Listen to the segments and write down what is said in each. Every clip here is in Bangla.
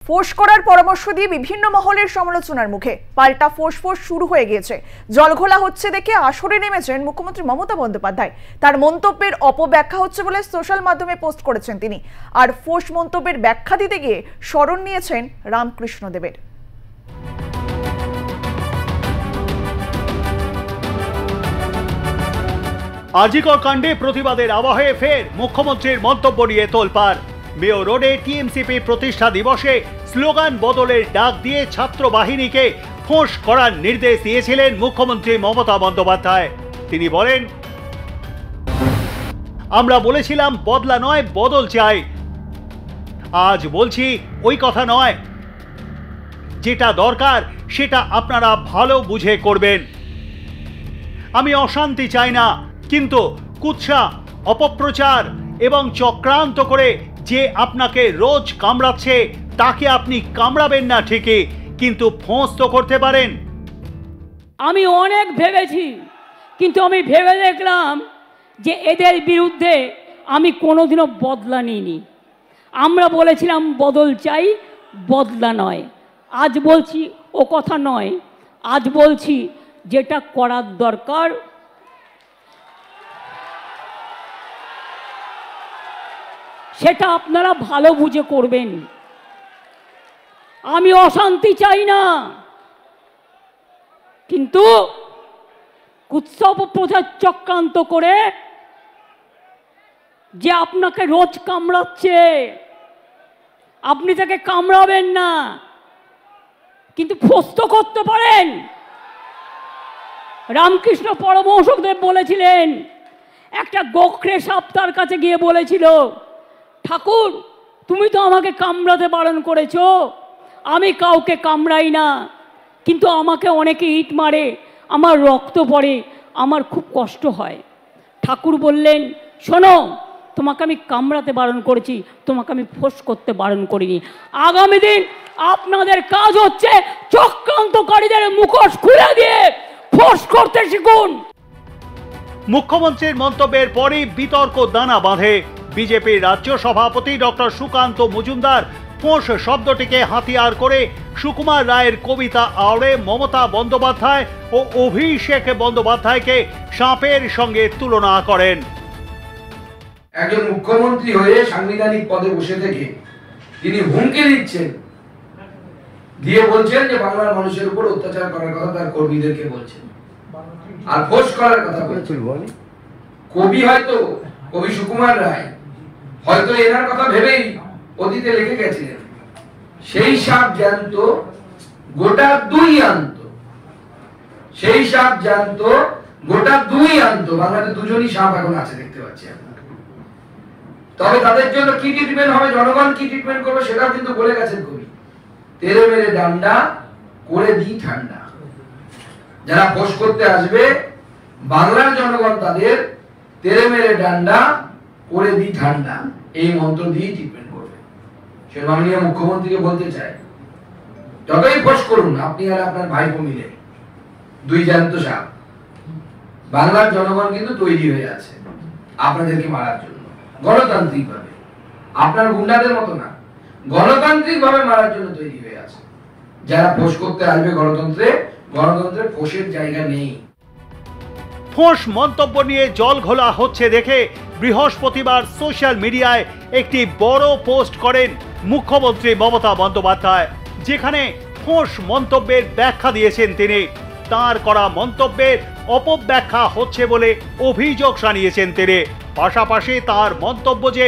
ফোঁস করার পরামর্শ দিয়ে বিভিন্ন মহলের সমালোচনার মুখে পাল্টা ফোঁস শুরু হয়ে গিয়েছে। জলঘোলা হচ্ছে দেখে আসরে নেমেছেন মুখ্যমন্ত্রী মমতা বন্দ্যোপাধ্যায়। তার মন্তব্যের অপব্যাখ্যা হচ্ছে বলে সোশ্যাল মাধ্যমে পোস্ট করেছেন তিনি। আর ফোঁস মন্তব্যের ব্যাখ্যা দিতে গিয়ে শরণ নিয়েছেন রামকৃষ্ণ দেবের। আজিকর কাণ্ডে প্রতিবাদের আবহে ফের মুখ্যমন্ত্রীর মন্তব্য নিয়ে তোলপাড়। মেয়র রোডে টিএমসিপি প্রতিষ্ঠা দিবসে স্লোগান বদলের ডাক দিয়ে ছাত্র বাহিনীকে ফোঁস করার নির্দেশ দিয়েছিলেন মুখ্যমন্ত্রী মমতা বন্দ্যোপাধ্যায়। তিনি বলেন, আমরা বলেছিলাম বদলা নয় বদল চাই। আজ বলছি ওই কথা নয়, যেটা দরকার সেটা আপনারা ভালো বুঝে করবেন। আমি অশান্তি চাই না, কিন্তু কুৎসা, অপপ্রচার এবং চক্রান্ত করে যে আপনাকে রোজ কামড়াচ্ছে তাকে আপনি কামড়াবেন না ঠিকই, কিন্তু ফোঁস তো করতে পারেন। আমি অনেক ভেবেছি, কিন্তু আমি ভেবে দেখলাম যে এদের বিরুদ্ধে আমি কোনোদিনও বদলা নিইনি। আমরা বলেছিলাম বদল চাই, বদলা নয়। আজ বলছি ও কথা নয়, আজ বলছি যেটা করার দরকার সেটা আপনারা ভালো বুঝে করবেন। আমি অশান্তি চাই না, কিন্তু উৎসব প্রচার চক্রান্ত করে যে আপনাকে রোজ কামড়াচ্ছে, আপনি তাকে কামড়াবেন না, কিন্তু ফোঁস তো করতে পারেন। রামকৃষ্ণ পরমহংসদেব বলেছিলেন, একটা গোখরে সাপ তার কাছে গিয়ে বলেছিল, ঠাকুর তুমি তো আমাকে কামড়াতে বারণ করেছো, আমি কাউকে কামড়াই না, কিন্তু আমাকে অনেকে ইট মারে, আমার রক্ত পড়ে, আমার খুব কষ্ট হয়। ঠাকুর বললেন, শোনো, তোমাকে আমি কামড়াতে বারণ করেছি, তোমাকে আমি ফোঁস করতে বারণ করিনি। আগামী দিন আপনাদের কাজ হচ্ছে চক্রান্তকারীদের মুখোশ খুলে দিয়ে ফোঁস করতে শিখুন। মুখ্যমন্ত্রীর মন্তব্যের পরই বিতর্ক দানা বাঁধে। বিজেপির রাজ্য সভাপতি ডক্টর সুকান্ত মজুমদার ফোঁস শব্দটিকে হাতিয়ার করে সুকুমার রায়ের কবিতা আওড়ে মমতা বন্দ্যোপাধ্যায় ও অভিষেক বন্দ্যোপাধ্যায়কে সাপের সঙ্গে তুলনা করেন। একজন মুখ্যমন্ত্রী হয়ে সাংবিধানিক পদে বসে থেকে তিনি হুমকি দিচ্ছেন, দিয়ে বলছেন যে বাংলার মানুষের উপর অত্যাচার করার কথা তার কর্মীদেরকে বলছেন, আর ফোঁস করার কথা বলছেন। কবি হয়তো কবি সুকুমার রায় হয়তো এনার কথা ভেবেই অতীতে লিখে গেছিলেন, সেই সাপ জ্যান্ত গোটা দুই আন্ত, সেই সাপ জ্যান্ত গোটা দুই আন্ত। বাংলাতে দুজনই সাপ এখন আছে, দেখতে পাচ্ছি আপনারা। তবে তাদের জন্য কি ট্রিটমেন্ট হবে, জনগণ কি ট্রিটমেন্ট করবে সেটাও কিন্তু বলে গেছেন কবি, তেরে মেরে ডান্ডা করে দি ঠান্ডা। যারা ফোঁস করতে আসবে বাংলার জনগণ তাদের তেরে মেরে ডান্ডা করে দি ঠান্ডা এই মন্ত্র দিয়ে ট্রিটমেন্ট করবে। সে মাননীয় মুখ্যমন্ত্রীকে বলতে চাই, যতই ফোঁস করুন আপনি আর আপনার ভাইপো মিলে, দুই জ্যান্ত সাপ। বাংলার জনগণ কিন্তু তৈরি হয়ে আছে আপনাদেরকে মারার জন্য, গণতান্ত্রিক ভাবে, আপনার গুন্ডাদের মতো না, গণতান্ত্রিক ভাবে মারার জন্য তৈরি হয়ে আছে। যারা ফোঁস করতে আসবে গণতন্ত্রে ফোঁসের জায়গা নেই। ফোঁস মন্তব্য নিয়ে জলঘোলা হচ্ছে দেখে বৃহস্পতিবার সোশ্যাল মিডিয়ায় একটি বড় পোস্ট করেন মুখ্যমন্ত্রী মমতা বন্দ্যোপাধ্যায়, যেখানে ফোঁস মন্তব্যের ব্যাখ্যা দিয়েছেন তিনি। তার করা মন্তব্যের অপব্যাখ্যা হচ্ছে বলে অভিযোগ জানিয়েছেন তিনি। পাশাপাশি তার মন্তব্য যে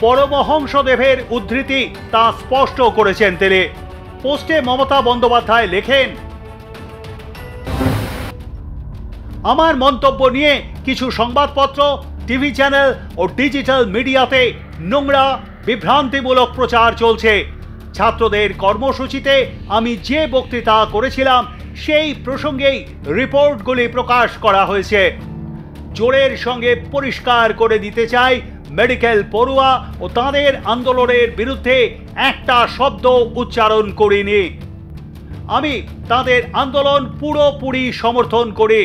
পরমহংসদেবের উদ্ধৃতি তা স্পষ্ট করেছেন তিনি। পোস্টে মমতা বন্দ্যোপাধ্যায় লেখেন, আমার মন্তব্য নিয়ে কিছু সংবাদপত্র, টিভি চ্যানেল ও ডিজিটাল মিডিয়াতে নোংরা বিভ্রান্তিমূলক প্রচার চলছে। ছাত্রদের কর্মসূচিতে আমি যে বক্তৃতা করেছিলাম সেই প্রসঙ্গেই রিপোর্টগুলি প্রকাশ করা হয়েছে। জোরের সঙ্গে পরিষ্কার করে দিতে চাই, মেডিকেল পড়ুয়া ও তাদের আন্দোলনের বিরুদ্ধে একটা শব্দ উচ্চারণ করিনি। আমি তাদের আন্দোলন পুরোপুরি সমর্থন করি।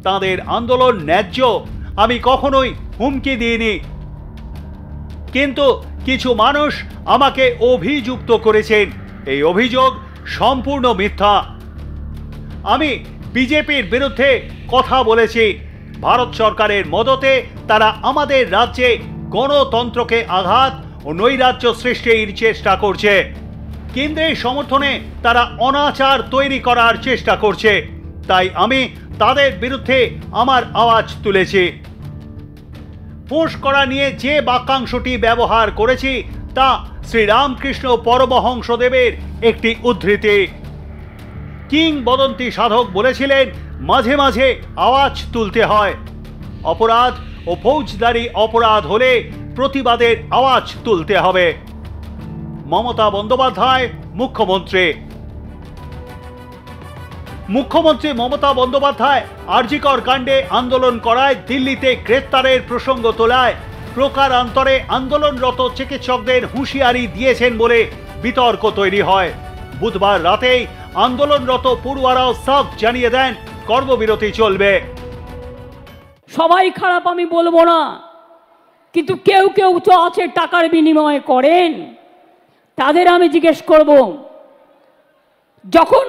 তাদের আন্দোলন ন্যায্য, আমি কখনোই হুমকি দিইনি। কিন্তু কিছু মানুষ আমাকে অভিযুক্ত করেছেন, এই অভিযোগ সম্পূর্ণ মিথ্যা। আমি বিজেপির বিরুদ্ধে কথা বলেছি। ভারত সরকারের মদতে তারা আমাদের রাজ্যে গণতন্ত্রকে আঘাত ও নৈরাজ্য সৃষ্টির চেষ্টা করছে। কেন্দ্রের সমর্থনে তারা অনাচার তৈরি করার চেষ্টা করছে। তাই আমি তাদের বিরুদ্ধে আমার আওয়াজ তুলেছি। ফোঁস করা নিয়ে যে বাক্যাংশটি ব্যবহার করেছি তা শ্রীরামকৃষ্ণ পরমহংসদেবের একটি উদ্ধৃতি। কিংবদন্তি সাধক বলেছিলেন, মাঝে মাঝে আওয়াজ তুলতে হয়। অপরাধ ও ফৌজদারি অপরাধ হলে প্রতিবাদের আওয়াজ তুলতে হবে। মমতা বন্দ্যোপাধ্যায় মুখ্যমন্ত্রী। মুখ্যমন্ত্রী মমতা বন্দ্যোপাধ্যায় আরজিকর কাণ্ডে আন্দোলন করায় দিল্লিতে গ্রেপ্তারের প্রসঙ্গ তোলায় প্রকারান্তরে আন্দোলনরত চিকিৎসকদের হুঁশিয়ারি দিয়েছেন বলে বিতর্ক তৈরি হয়। বুধবার রাতেই আন্দোলনরত পড়ুয়ারাও সাফ জানিয়ে দেন কর্মবিরতি চলবে। সবাই খারাপ আমি বলবো না, কিন্তু কেউ কেউ তো আছে টাকার বিনিময়ে করেন। তাদের আমি জিজ্ঞেস করব, যখন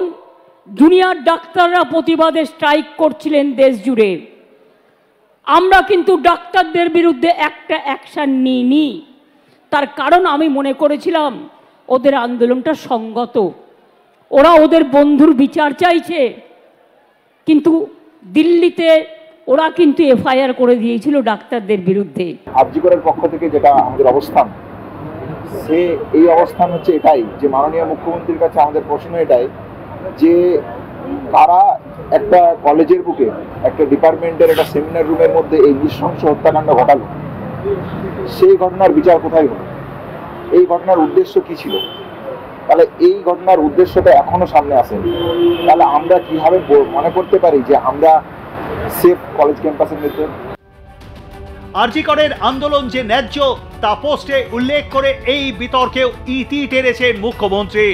জুনিয়র ডাক্তাররা প্রতিবাদে স্ট্রাইক করছিলেন দেশ জুড়ে, আমরা কিন্তু ডাক্তারদের বিরুদ্ধে একটা অ্যাকশন নিইনি। তার কারণ আমি মনে করেছিলাম ওদের আন্দোলনটা সংগত, ওরা ওদের বন্ধুর বিচার চাইছে। কিন্তু দিল্লিতে ওরা কিন্তু এফআইআর করে দিয়েছিল ডাক্তারদের বিরুদ্ধে। আরজিকরের পক্ষ থেকে যেটা আমাদের অবস্থান, সে এই অবস্থান হচ্ছে এটাই যে মাননীয় মুখ্যমন্ত্রীর কাছে আমাদের প্রশ্ন এটাই যে তারা একটা কলেজের বুকে একটা ডিপার্টমেন্টের একটা সেমিনার রুমের মধ্যে এই নৃশংস হত্যাকাণ্ড ঘটালো, সেই ঘটনার বিচার কোথায় হলো? এই ঘটনার উদ্দেশ্য কি ছিল? তাহলে এই ঘটনার উদ্দেশ্যটা এখনো সামনে আসেনি। তাহলে আমরা কিভাবে মনে করতে পারি যে আমরা সেফ কলেজ ক্যাম্পাসের মধ্যে? আরজিকরের আন্দোলন যে ন্যায্য তা পোস্টে উল্লেখ করে এই বিতর্কেও ইতি টেনেছেন মুখ্যমন্ত্রী।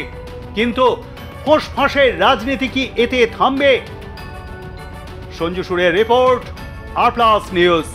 কিন্তু ফোঁস-ফাঁসের রাজনীতি কি এতে থামবে? সঞ্জু সুরের রিপোর্ট, আর প্লাস নিউজ।